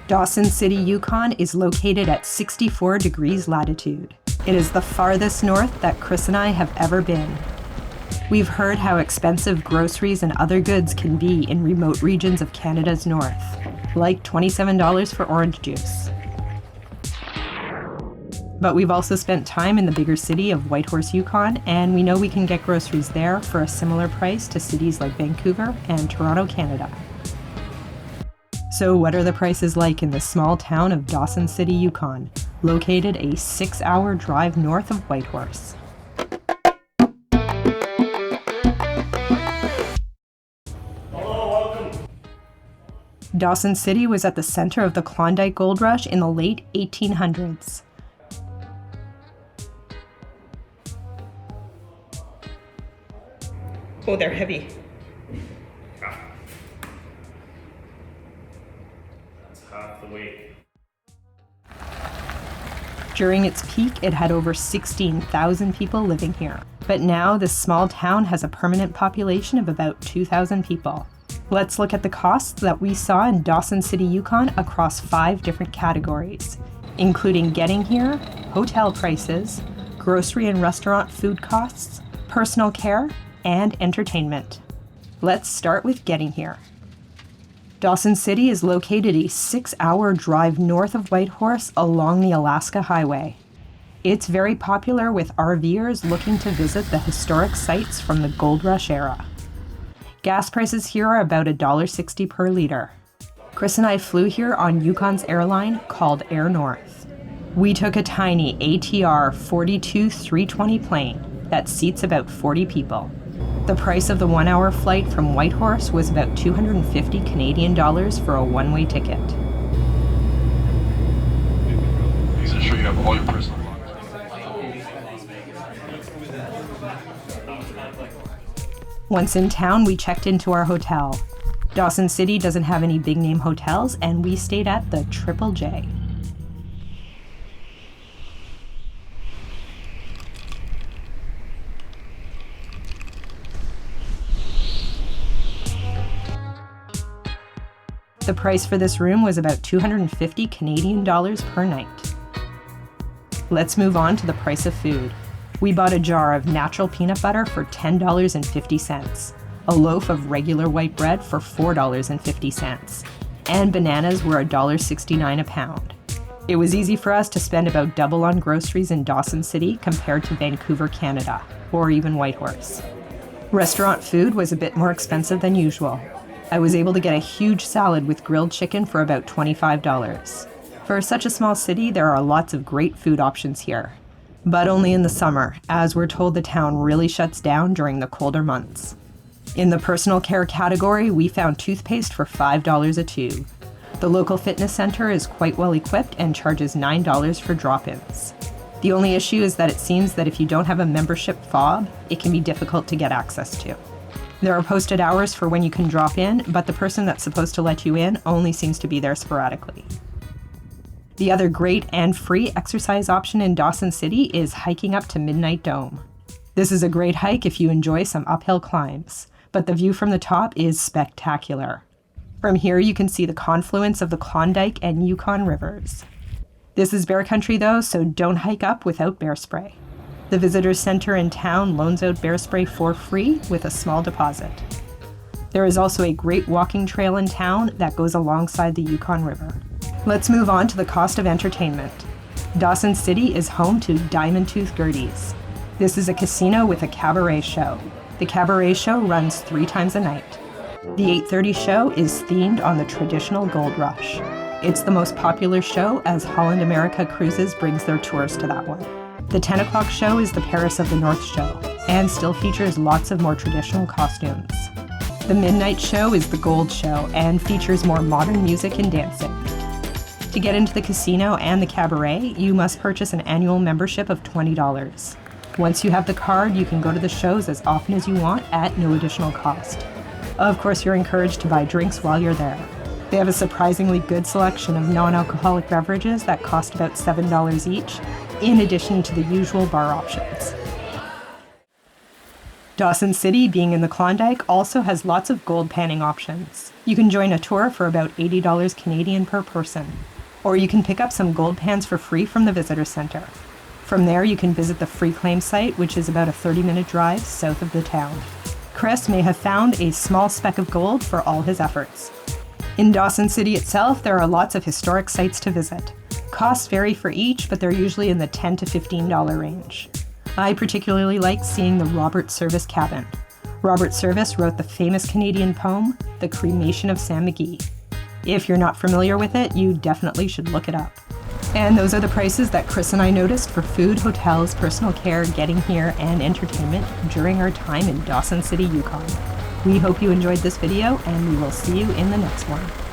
Dawson City, Yukon is located at 64 degrees latitude. It is the farthest north that Chris and I have ever been. We've heard how expensive groceries and other goods can be in remote regions of Canada's north, like $27 for orange juice. But we've also spent time in the bigger city of Whitehorse, Yukon, and we know we can get groceries there for a similar price to cities like Vancouver and Toronto, Canada. So what are the prices like in the small town of Dawson City, Yukon, located a 6-hour drive north of Whitehorse? Dawson City was at the center of the Klondike Gold Rush in the late 1800s. Oh, they're heavy. Half the weight. During its peak, it had over 16,000 people living here. But now, this small town has a permanent population of about 2,000 people. Let's look at the costs that we saw in Dawson City, Yukon across 5 different categories, including getting here, hotel prices, grocery and restaurant food costs, personal care, and entertainment. Let's start with getting here. Dawson City is located a 6-hour drive north of Whitehorse along the Alaska Highway. It's very popular with RVers looking to visit the historic sites from the Gold Rush era. Gas prices here are about $1.60 per liter. Chris and I flew here on Yukon's airline called Air North. We took a tiny ATR 42-320 plane that seats about 40 people. The price of the 1-hour flight from Whitehorse was about 250 Canadian dollars for a one-way ticket. Please ensure you have all your personal belongings. Once in town, we checked into our hotel. Dawson City doesn't have any big-name hotels, and we stayed at the Triple J. The price for this room was about 250 Canadian dollars per night. Let's move on to the price of food. We bought a jar of natural peanut butter for $10.50, a loaf of regular white bread for $4.50, and bananas were $1.69 a pound. It was easy for us to spend about double on groceries in Dawson City compared to Vancouver, Canada, or even Whitehorse. Restaurant food was a bit more expensive than usual. I was able to get a huge salad with grilled chicken for about $25. For such a small city, there are lots of great food options here. But only in the summer, as we're told the town really shuts down during the colder months. In the personal care category, we found toothpaste for $5 a tube. The local fitness center is quite well equipped and charges $9 for drop-ins. The only issue is that it seems that if you don't have a membership fob, it can be difficult to get access to. There are posted hours for when you can drop in, but the person that's supposed to let you in only seems to be there sporadically. The other great and free exercise option in Dawson City is hiking up to Midnight Dome. This is a great hike if you enjoy some uphill climbs, but the view from the top is spectacular. From here you can see the confluence of the Klondike and Yukon rivers. This is bear country though, so don't hike up without bear spray. The visitor center in town loans out bear spray for free with a small deposit. There is also a great walking trail in town that goes alongside the Yukon River. Let's move on to the cost of entertainment. Dawson City is home to Diamond-Tooth Gerties. This is a casino with a cabaret show. The cabaret show runs 3 times a night. The 8:30 show is themed on the traditional gold rush. It's the most popular show as Holland America Cruises brings their tours to that one. The 10 o'clock show is the Paris of the North show, and still features lots of more traditional costumes. The midnight show is the gold show, and features more modern music and dancing. To get into the casino and the cabaret, you must purchase an annual membership of $20. Once you have the card, you can go to the shows as often as you want at no additional cost. Of course, you're encouraged to buy drinks while you're there. They have a surprisingly good selection of non-alcoholic beverages that cost about $7 each, in addition to the usual bar options. Dawson City, being in the Klondike, also has lots of gold panning options. You can join a tour for about $80 Canadian per person, or you can pick up some gold pans for free from the visitor center. From there, you can visit the free claim site, which is about a 30-minute drive south of the town. Chris may have found a small speck of gold for all his efforts. In Dawson City itself, there are lots of historic sites to visit. Costs vary for each, but they're usually in the $10 to $15 range. I particularly like seeing the Robert Service Cabin. Robert Service wrote the famous Canadian poem, The Cremation of Sam McGee. If you're not familiar with it, you definitely should look it up. And those are the prices that Chris and I noticed for food, hotels, personal care, getting here, and entertainment during our time in Dawson City, Yukon. We hope you enjoyed this video, and we will see you in the next one.